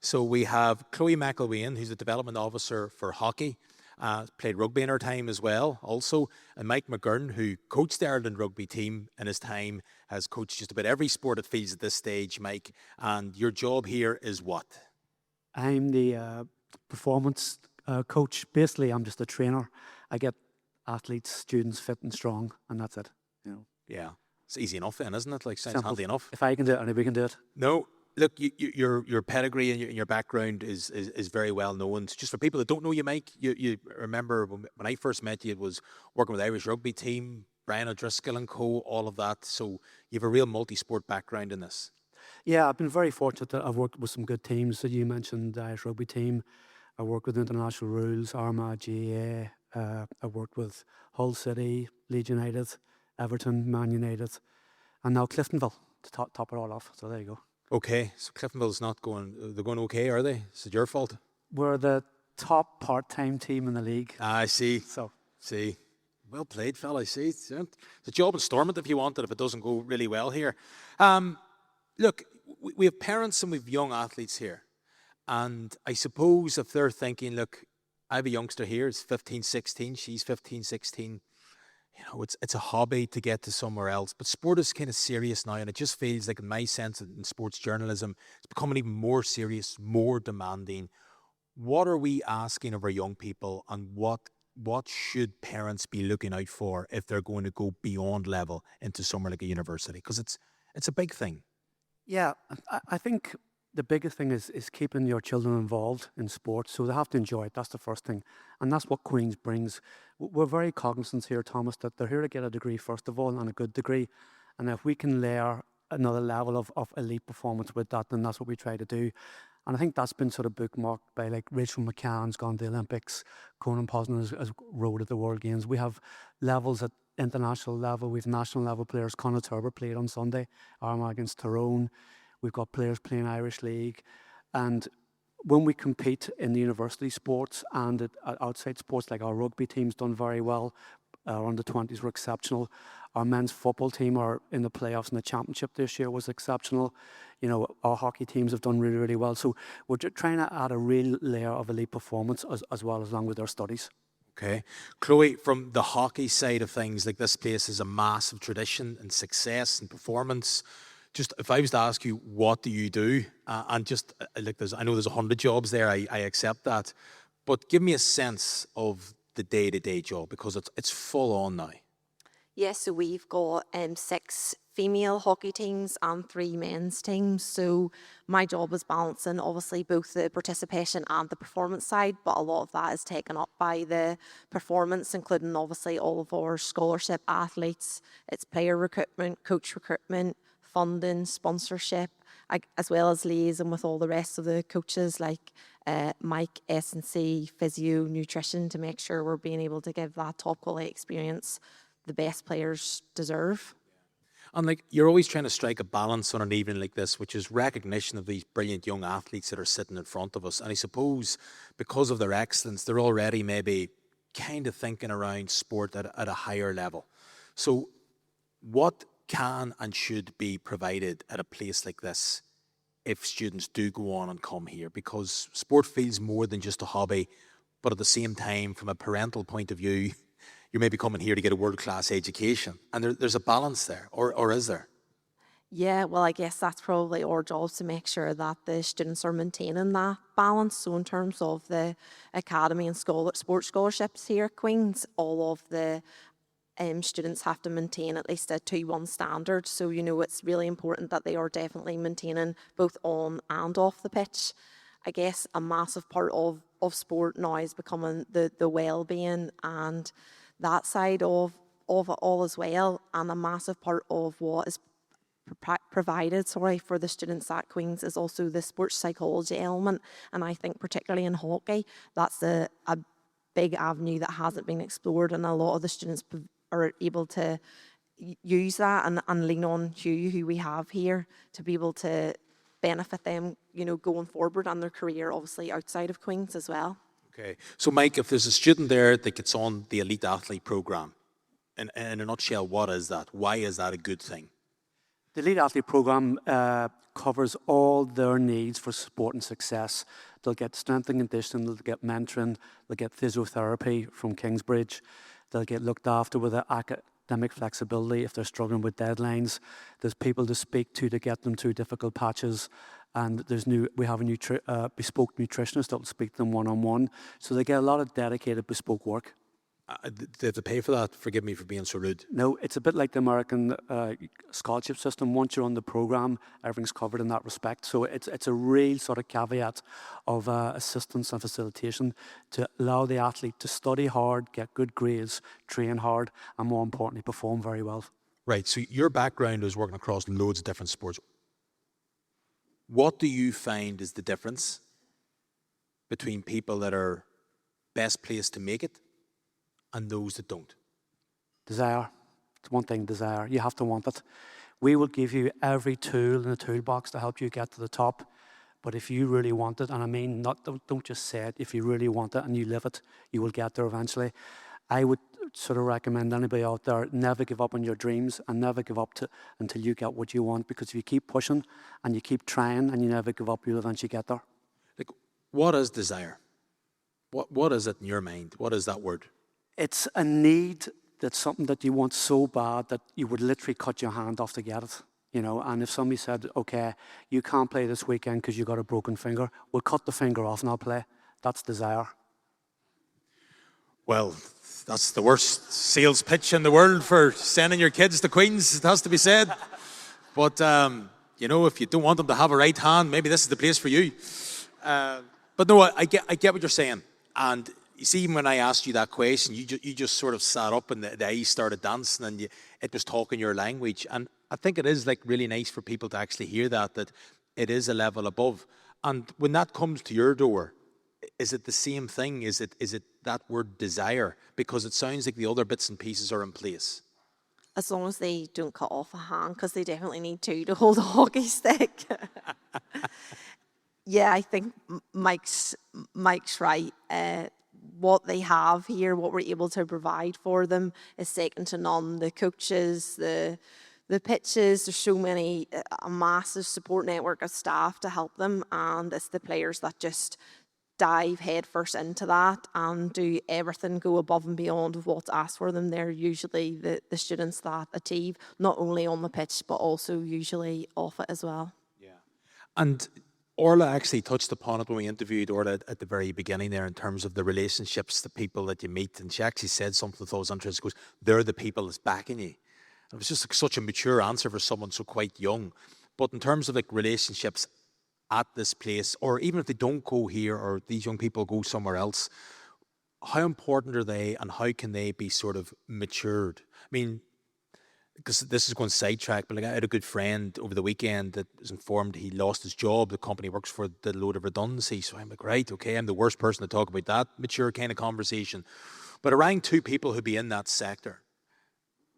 So we have Chloe McAnulty, who's the development officer for hockey, played rugby in her time as well, also, and Mike McGurn, who coached the Ireland rugby team in his time, has coached just about every sport it feels at this stage, Mike. And your job here is what? I'm the performance coach. Basically, I'm just a trainer. I get athletes, students fit and strong, and that's it. Yeah, it's easy enough then, isn't it? Like, sounds Simple. handy enough. If I can do it, anybody can do it. No, look, your pedigree and your background is very well known. Just for people that don't know you, Mike, you remember when I first met you, it was working with the Irish rugby team, Brian O'Driscoll and co, all of that. So you have a real multi-sport background in this. Yeah, I've been very fortunate that I've worked with some good teams. So you mentioned the Irish rugby team. I worked with International Rules, Armagh, GAA. I worked with Hull City, Leeds United, Everton, Man United, and now Cliftonville to top it all off. So there you go. Okay, so Cliftonville's not going, they're going okay, are they? Is it your fault? We're the top part-time team in the league. I see. See. Well played, fella, I see. It's a job in Stormont if you want it, if it doesn't go really well here. Look, we have parents and we have young athletes here. And I suppose if they're thinking, look, I have a youngster here, it's 15, 16, she's 15, 16. It's a hobby to get to somewhere else. But sport is kind of serious now, and it just feels like, in my sense, in sports journalism, it's becoming even more serious, more demanding. What are we asking of our young people, and what should parents be looking out for if they're going to go beyond level into somewhere like a university? Because it's a big thing. Yeah, I think the biggest thing is keeping your children involved in sport, so they have to enjoy it. That's the first thing, and that's what Queen's brings. We're very cognizant here, Thomas, that they're here to get a degree first of all, and a good degree, and if we can layer another level of elite performance with that, then that's what we try to do. And I think that's been sort of bookmarked by, like, Rachel McCann's gone to the Olympics, Conan Posner has rowed at the World Games. We have levels at international level, we have national level players. Conor Turber played on Sunday, Armagh against Tyrone. We've got players playing Irish League. And when we compete in the university sports and at outside sports, like our rugby team's done very well. Our under-20s were exceptional. Our men's football team are in the playoffs in the championship this year was exceptional. Our hockey teams have done really, really well. So we're trying to add a real layer of elite performance as well as along with our studies. Okay. Chloe, from the hockey side of things, like, this place is a massive tradition and success and performance. Just if I was to ask you, what do you do? And just like, I know there's 100 jobs there, I accept that. But give me a sense of the day-to-day job, because it's full on now. Yes, so we've got 6 female hockey teams and 3 men's teams. So my job is balancing obviously both the participation and the performance side, but a lot of that is taken up by the performance, including obviously all of our scholarship athletes. It's player recruitment, coach recruitment, funding, sponsorship, as well as liaison with all the rest of the coaches like Mike, S&C, physio, nutrition, to make sure we're being able to give that top quality experience the best players deserve. And, like, you're always trying to strike a balance on an evening like this, which is recognition of these brilliant young athletes that are sitting in front of us. And I suppose because of their excellence, they're already maybe kind of thinking around sport at a higher level. So what can and should be provided at a place like this if students do go on and come here? Because sport feels more than just a hobby, but at the same time, from a parental point of view, you may be coming here to get a world-class education. And there's a balance there, or is there? Yeah, well, I guess that's probably our job, to make sure that the students are maintaining that balance. So in terms of the academy and sports scholarships here at Queen's, all of the students have to maintain at least a 2-1 standard. So, it's really important that they are definitely maintaining both on and off the pitch. I guess a massive part of sport now is becoming the well-being and that side of it all as well. And a massive part of what is provided for the students at Queen's is also the sports psychology element. And I think particularly in hockey, that's a big avenue that hasn't been explored, and a lot of the students are able to use that and lean on Hugh, who we have here, to be able to benefit them, going forward on their career, obviously outside of Queen's as well. Okay. So, Mike, if there's a student there that gets on the elite athlete program, in a nutshell, what is that? Why is that a good thing? The Elite Athlete Programme covers all their needs for sport and success. They'll get strength and conditioning, they'll get mentoring, they'll get physiotherapy from Kingsbridge, they'll get looked after with academic flexibility if they're struggling with deadlines. There's people to speak to get them through difficult patches. And we have a bespoke nutritionist that will speak to them one-on-one. So they get a lot of dedicated bespoke work. They have to pay for that? Forgive me for being so rude. No, it's a bit like the American scholarship system. Once you're on the programme, everything's covered in that respect. So it's a real sort of caveat of assistance and facilitation to allow the athlete to study hard, get good grades, train hard, and more importantly, perform very well. Right, so your background is working across loads of different sports. What do you find is the difference between people that are best placed to make it and those that don't? Desire. It's one thing, desire. You have to want it. We will give you every tool in the toolbox to help you get to the top. But if you really want it, and I mean, don't just say it, if you really want it and you live it, you will get there eventually. I would sort of recommend anybody out there, never give up on your dreams and never give up until you get what you want, because if you keep pushing and you keep trying and you never give up, you'll eventually get there. Like, what is desire? What is it in your mind? What is that word? It's a need, that's something that you want so bad that you would literally cut your hand off to get it. You know, and if somebody said, okay, you can't play this weekend because you got a broken finger, we'll cut the finger off and I'll play. That's desire. Well, that's the worst sales pitch in the world for sending your kids to Queen's, it has to be said. But, you know, if you don't want them to have a right hand, maybe this is the place for you. But no, I get what you're saying. And you see, even when I asked you that question, you just sort of sat up and the eyes started dancing and it was talking your language. And I think it is like really nice for people to actually hear that it is a level above. And when that comes to your door, is it the same thing? Is it that word desire? Because it sounds like the other bits and pieces are in place. As long as they don't cut off a hand, because they definitely need two to hold a hockey stick. Yeah, I think Mike's right. What they have here, what we're able to provide for them, is second to none. The coaches, the pitches, there's so many, a massive support network of staff to help them, and it's the players that just dive headfirst into that and do everything, go above and beyond of what's asked for them. They're usually the students that achieve, not only on the pitch, but also usually off it as well. Yeah. And Orla actually touched upon it when we interviewed Orla at the very beginning there in terms of the relationships, the people that you meet. And she actually said something that I was interesting. She goes, they're the people that's backing you. And it was just such a mature answer for someone so quite young. But in terms of like relationships at this place, or even if they don't go here or these young people go somewhere else, how important are they and how can they be sort of matured? I mean, because this is going sidetrack, but like I had a good friend over the weekend that was informed he lost his job. The company he works for did a load of redundancy. So I'm like, right, okay, I'm the worst person to talk about that mature kind of conversation. But I rang two people who'd be in that sector,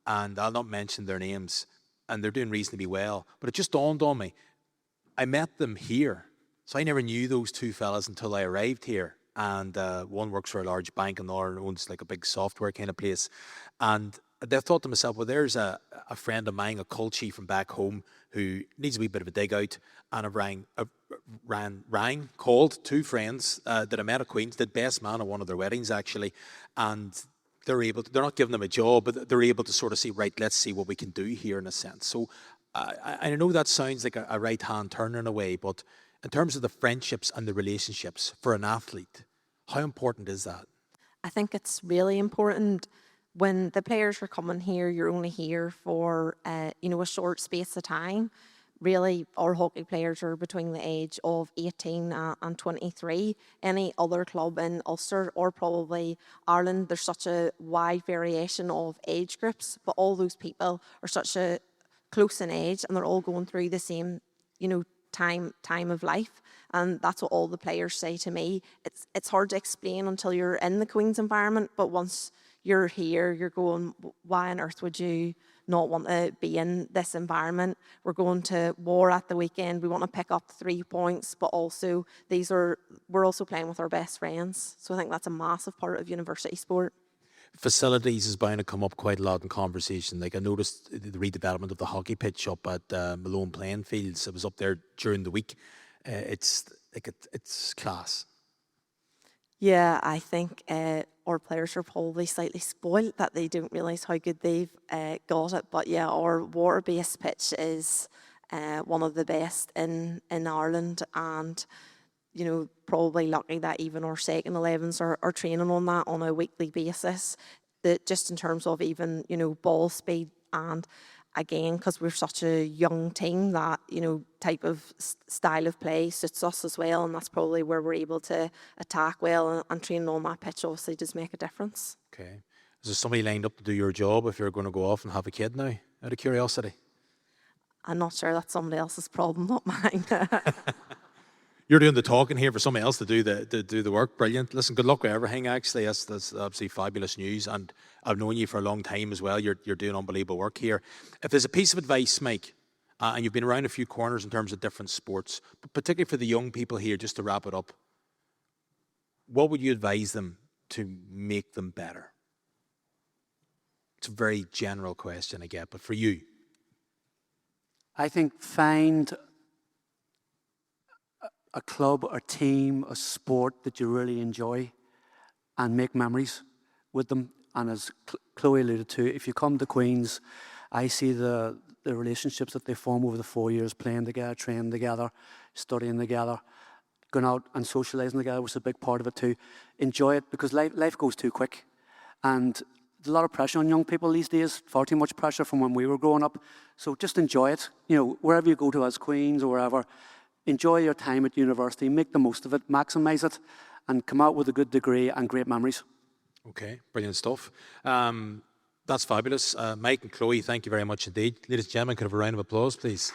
and I'll not mention their names, and they're doing reasonably well. But it just dawned on me, I met them here. So I never knew those two fellas until I arrived here. And one works for a large bank and the other owns like a big software kind of place. And they thought to myself, well, there's a friend of mine, a culchie from back home who needs a wee bit of a dig out. And I called two friends that I met at Queen's, did best man at one of their weddings actually. And they're not giving them a job, but they're able to sort of say, right, let's see what we can do here in a sense. So I know that sounds like a right-hand turn in a way, but in terms of the friendships and the relationships for an athlete, how important is that? I think it's really important. When the players are coming here, you're only here for a short space of time. Really, our hockey players are between the age of 18 and 23. Any other club in Ulster or probably Ireland, there's such a wide variation of age groups, but all those people are such a close in age and they're all going through the same, time of life. And that's what all the players say to me. It's hard to explain until you're in the Queen's environment, but once you're here, you're going, why on earth would you not want to be in this environment? We're going to war at the weekend. We want to pick up 3 points, but also we're also playing with our best friends. So I think that's a massive part of university sport. Facilities is bound to come up quite a lot in conversation. Like I noticed the redevelopment of the hockey pitch up at Malone Playing Fields. I was up there during the week. It's class. Yeah, I think our players are probably slightly spoiled that they don't realise how good they've got it. But yeah, our water-based pitch is one of the best in Ireland, and you know, probably lucky that even our second 11s are training on that on a weekly basis. That just in terms of even, you know, ball speed, and again, because we're such a young team, that, you know, type of style of play suits us as well, and that's probably where we're able to attack well, and training on that pitch obviously does make a difference. Okay. Is there somebody lined up to do your job if you're going to go off and have a kid now, out of curiosity? I'm not sure, that's somebody else's problem, not mine. You're doing the talking here for somebody else to do the work. Brilliant. Listen, good luck with everything. Actually, that's absolutely fabulous news, and I've known you for a long time as well. You're doing unbelievable work here. If there's a piece of advice, Mike, and you've been around a few corners in terms of different sports, but particularly for the young people here, just to wrap it up, what would you advise them to make them better? It's a very general question, I get, but for you, I think find a club, a team, a sport that you really enjoy, and make memories with them. And as Chloe alluded to, if you come to Queen's, I see the relationships that they form over the 4 years, playing together, training together, studying together, going out and socialising together was a big part of it too. Enjoy it, because life goes too quick. And there's a lot of pressure on young people these days, far too much pressure from when we were growing up. So just enjoy it. You know, wherever you go to as Queen's or wherever, enjoy your time at university, make the most of it, maximise it, and come out with a good degree and great memories. Okay, brilliant stuff. That's fabulous. Mike and Chloe, thank you very much indeed. Ladies and gentlemen, could I have a round of applause, please?